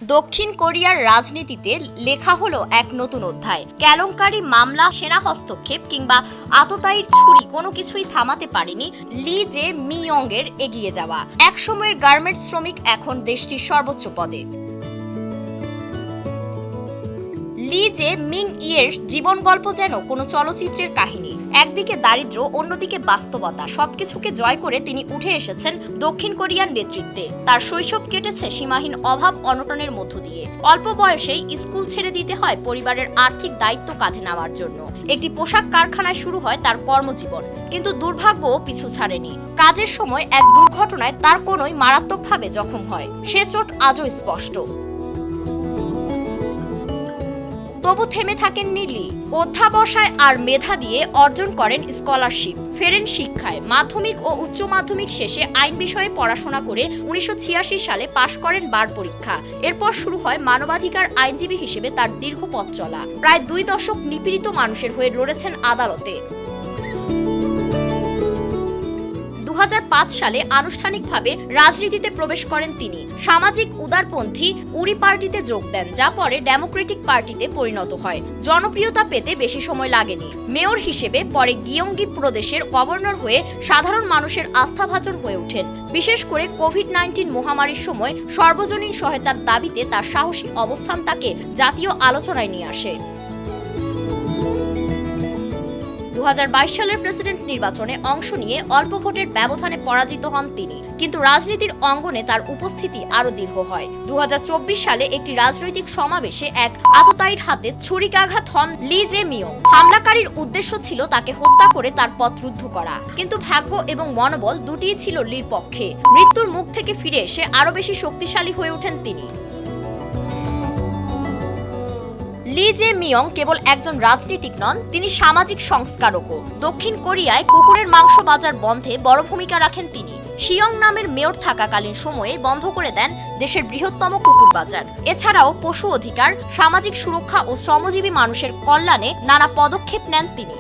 দক্ষিণ কোরিয়ার রাজনীতিতে লেখা হলো এক নতুন অধ্যায়। কেলেঙ্কারি, মামলা, সেনা হস্তক্ষেপ কিংবা আততায়ীর ছুরি কোনো কিছুই থামাতে পারেনি লি জে মিয়ং এর এগিয়ে যাওয়া। একসময়ের গার্মেন্টস শ্রমিক এখন দেশটির সর্বোচ্চ পদে। লি জে মিং ইয়ের জীবন গল্প যেন কোনো চলচ্চিত্রের কাহিনী। একদিকে দারিদ্র্য, অন্যদিকে বাস্তবতা, সবকিছুকে জয় করে তিনি উঠে এসেছেন দক্ষিণ কোরিয়ার নেতৃত্বে। তার শৈশব কেটেছে সীমাহীন অভাব অনটনের মধ্য দিয়ে। অল্প বয়সেই স্কুল ছেড়ে দিতে হয় পরিবারের আর্থিক দায়িত্ব কাঁধে নেওয়ার জন্য। একটি পোশাক কারখানায় শুরু হয় তার কর্মজীবন, কিন্তু দুর্ভাগ্য পিছু ছাড়েনি। কাজের সময় এক দুর্ঘটনায় তার কোনোই মারাত্মকভাবে জখম হয়। সে চোট আজও স্পষ্ট। তবু থেমে থাকেননি লি। অধ্যাবসায় আর মেধা দিয়ে অর্জন করেন স্কলারশিপ, ফেরেন শিক্ষায়। মাধ্যমিক ও উচ্চ মাধ্যমিক শেষে আইন বিষয়ে পড়াশোনা করে 1986 সালে পাশ করেন বার পরীক্ষা। এরপর শুরু হয় মানবাধিকার আইনজীবী হিসেবে তার দীর্ঘ পথ চলা। প্রায় 2 দশক নিপীড়িত মানুষের হয়ে লড়েছেন আদালতে। 2005 সালে আনুষ্ঠানিকভাবে রাজনীতিতে প্রবেশ করেন তিনি। সামাজিক উদারপন্থী উরি পার্টিতে যোগ দেন, যা পরে ডেমোক্রেটিক পার্টিতে পরিণত হয়। জনপ্রিয়তা পেতে বেশি সময় লাগেনি। মেয়র হিসেবে পরে গিয়ংগি প্রদেশের গভর্নর হয়ে সাধারণ মানুষের আস্থাভাজন হয়ে ওঠেন। বিশেষ করে কোভিড-19 মহামারীর সময় সর্বজনীন সহায়তার দাবিতে তার সাহসী অবস্থান তাকে জাতীয় আলোচনায় নিয়ে আসে। 2022 সালের প্রেসিডেন্ট নির্বাচনে অংশ নিয়ে অল্প ভোটের ব্যবধানে পরাজিত হন তিনি, কিন্তু রাজনীতির অঙ্গনে তার উপস্থিতি আরো দীর্ঘ হয়। 2024 সালে একটি রাজনৈতিক সমাবেশে এক আততায়ীর হাতে ছুরিকাঘাত হন লি জে মিয়ং। হামলাকারীর উদ্দেশ্য ছিল তাকে হত্যা করে তার পথ রুদ্ধ করা, কিন্তু ভাগ্য এবং মনোবল দুটিই ছিল লির পক্ষে। মৃত্যুর মুখ থেকে ফিরে এসে আরো বেশি শক্তিশালী হয়ে ওঠেন তিনি। লি জে মিয়ং কেবল একজন রাজনীতিক নন, তিনি সামাজিক সংস্কারকও। দক্ষিণ কোরিয়ায় কুকুরের মাংস বাজার বন্ধে বড় ভূমিকা রাখেন তিনি। শিয়ং নামের মেয়র থাকাকালীন সময়ে বন্ধ করে দেন দেশের বৃহত্তম কুকুর বাজার। এছাড়াও পশু অধিকার, সামাজিক সুরক্ষা ও শ্রমজীবী মানুষের কল্যাণে নানা পদক্ষেপ নেন তিনি।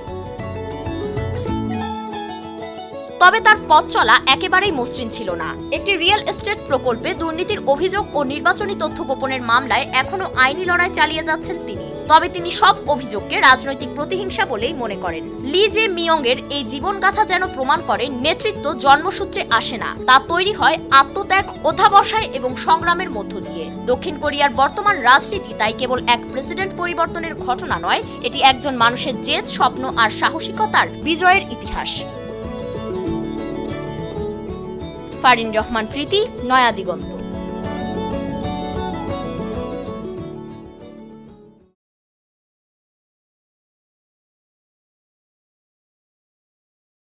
তবে তার পথ চলা একেবারেই মসৃণ ছিল না। একটি রিয়েল এস্টেট প্রকল্পে দুর্নীতির অভিযোগ ও নির্বাচনী তথ্য গোপনের মামলায় এখনো আইনি লড়াই চালিয়ে যাচ্ছেন তিনি। তবে তিনি সব অভিযোগকে রাজনৈতিক প্রতিহিংসা বলেই মনে করেন। লি জে মিয়ং এর এই জীবনগাথা যেন প্রমাণ করে নেতৃত্ব জন্মসূত্রে আসে না, তা তৈরি হয় আত্মত্যাগ, অধ্যাবসায় এবং সংগ্রামের মধ্য দিয়ে। দক্ষিণ কোরিয়ার বর্তমান রাজনীতি তাই কেবল এক প্রেসিডেন্ট পরিবর্তনের ঘটনা নয়, এটি একজন মানুষের জেদ, স্বপ্ন আর সাহসিকতার বিজয়ের ইতিহাস। ফারিন রহমান প্রীতি, নয়া দিগন্ত।